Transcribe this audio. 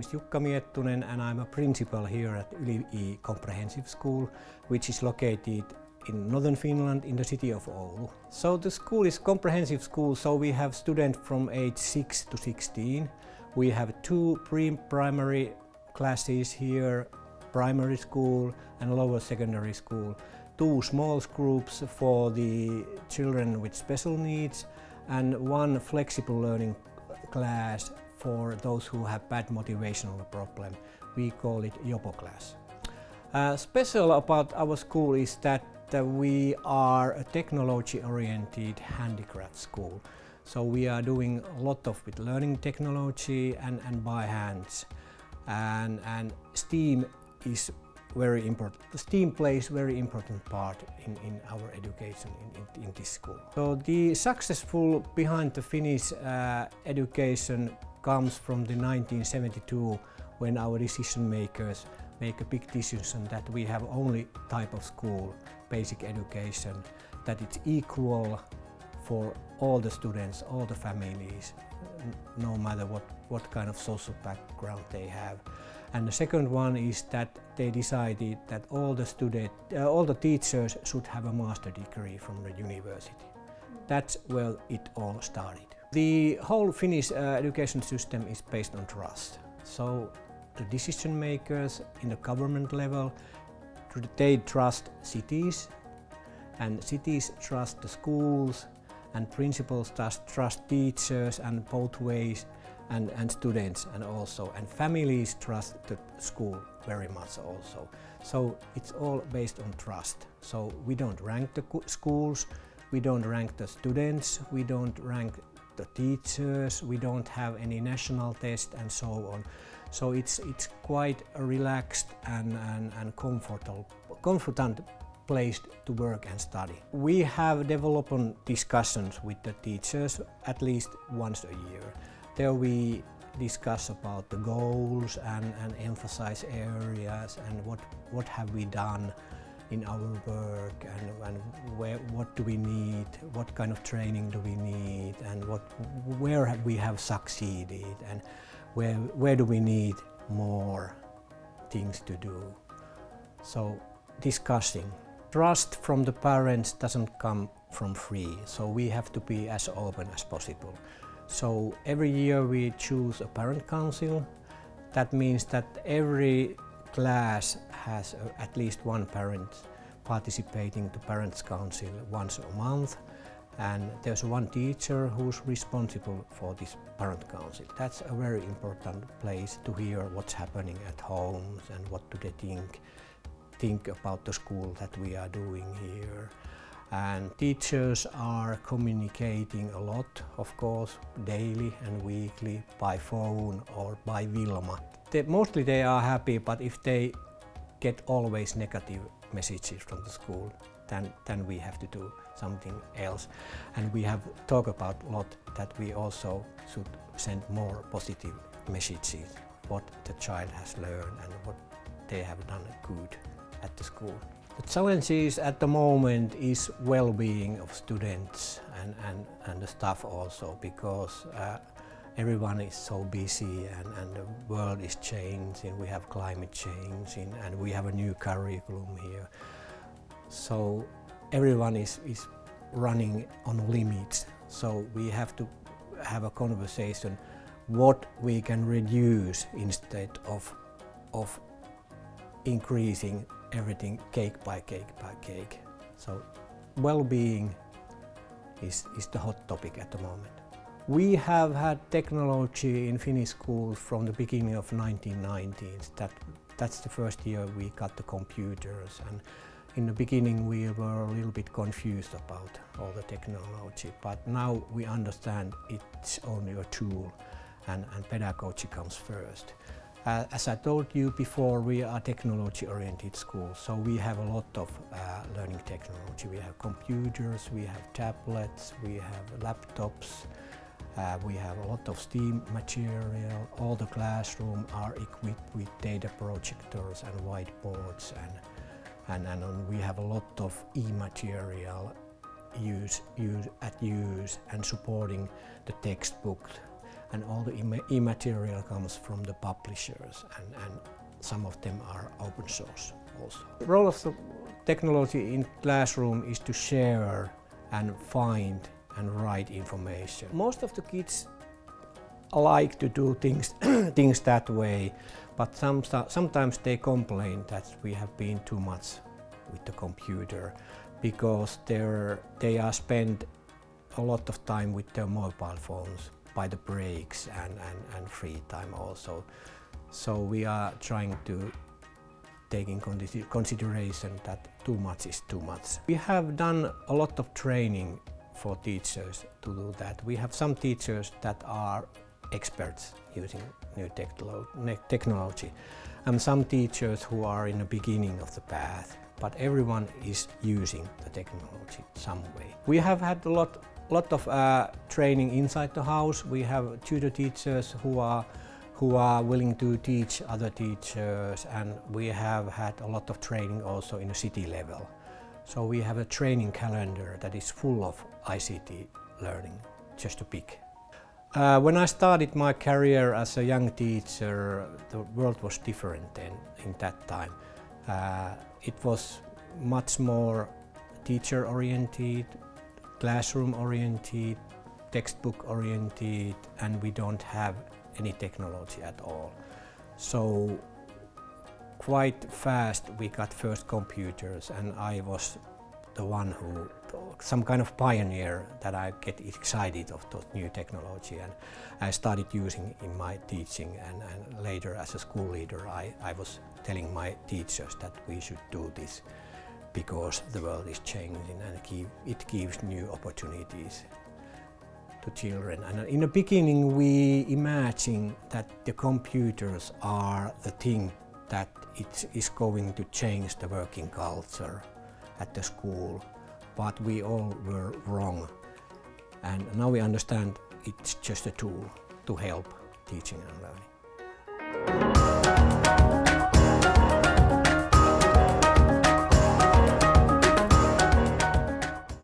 is Jukka Miettunen and I'm a principal here at European Comprehensive School, which is located in northern Finland in the city of Oulu. So the school is comprehensive school, so we have students from age 6 to 16. We have 2 pre-primary classes here, primary school and lower secondary school, 2 small groups for the children with special needs and 1 flexible learning class for those who have bad motivational problem. We call it Jopo class. Special about our school is that we are a technology-oriented handicraft school. So we are doing a lot of with learning technology and by hands. And STEAM is very important. STEAM plays very important part in our education in this school. So the successful behind the Finnish education comes from the 1972 when our decision makers make a big decision that we have only type of school, basic education, that it's equal for all the students, all the families, no matter what kind of social background they have. And the second one is that they decided that all the teachers should have a master degree from the university. That's where it all started. The whole Finnish education system is based on trust. So the decision makers in the government level, they trust cities, and cities trust the schools, and principals trust teachers and both ways, and students and families trust the school very much also. So it's all based on trust. So we don't rank the schools, we don't rank the students, we don't rank the teachers, we don't have any national test and so on. So it's quite a relaxed and comfortable place to work and study. We have development discussions with the teachers at least once a year. There we discuss about the goals and emphasize areas and what have we done in our work and what do we need, what kind of training do we need, and where we have succeeded and where do we need more things to do. So discussing. Trust from the parents doesn't come from free, so we have to be as open as possible. So every year we choose a parent council. That means that every class has at least 1 parent participating to parents council once a month, and there's 1 teacher who's responsible for this parent council. That's a very important place to hear what's happening at homes and what do they think about the school that we are doing here. And teachers are communicating a lot, of course, daily and weekly by phone or by Wilma. Mostly they are happy, but if they get always negative messages from the school, then we have to do something else. And we have talked about a lot that we also should send more positive messages, what the child has learned and what they have done good at the school. The challenges at the moment is well-being of students and the staff also, because everyone is so busy and the world is changing, we have climate change and we have a new curriculum here. So everyone is running on limits, so we have to have a conversation what we can reduce instead of increasing everything cake by cake by cake. So well-being is the hot topic at the moment. We have had technology in Finnish schools from the beginning of 1990s. That's the first year we got the computers, and in the beginning we were a little bit confused about all the technology, but now we understand it's only a tool and pedagogy comes first. As I told you before, we are technology-oriented school, so we have a lot of learning technology. We have computers, we have tablets, we have laptops, we have a lot of STEAM material. All the classrooms are equipped with data projectors and whiteboards, and we have a lot of e-material use and supporting the textbook and all the e-material comes from the publishers, and some of them are open source also. The role of the technology in classroom is to share and find and write information. Most of the kids like to do things that way, but sometimes they complain that we have been too much with the computer because they are spent a lot of time with their mobile phones by the breaks and free time also. So we are trying to take in consideration that too much is too much. We have done a lot of training for teachers to do that. We have some teachers that are experts using new technology, and some teachers who are in the beginning of the path, but everyone is using the technology some way. We have had a lot of training inside the house. We have tutor teachers who are willing to teach other teachers, and we have had a lot of training also in a city level. So we have a training calendar that is full of ICT learning, just to pick. When I started my career as a young teacher, the world was different then, in that time. It was much more teacher-oriented, classroom-oriented, textbook-oriented, and we don't have any technology at all. So quite fast we got first computers, and I was the one who, some kind of pioneer, that I get excited of the new technology, and I started using in my teaching, and later as a school leader I was telling my teachers that we should do this because the world is changing and it gives new opportunities to children. And in the beginning we imagine that the computers are the thing that it is going to change the working culture at the school, but we all were wrong. And now we understand it's just a tool to help teaching and learning.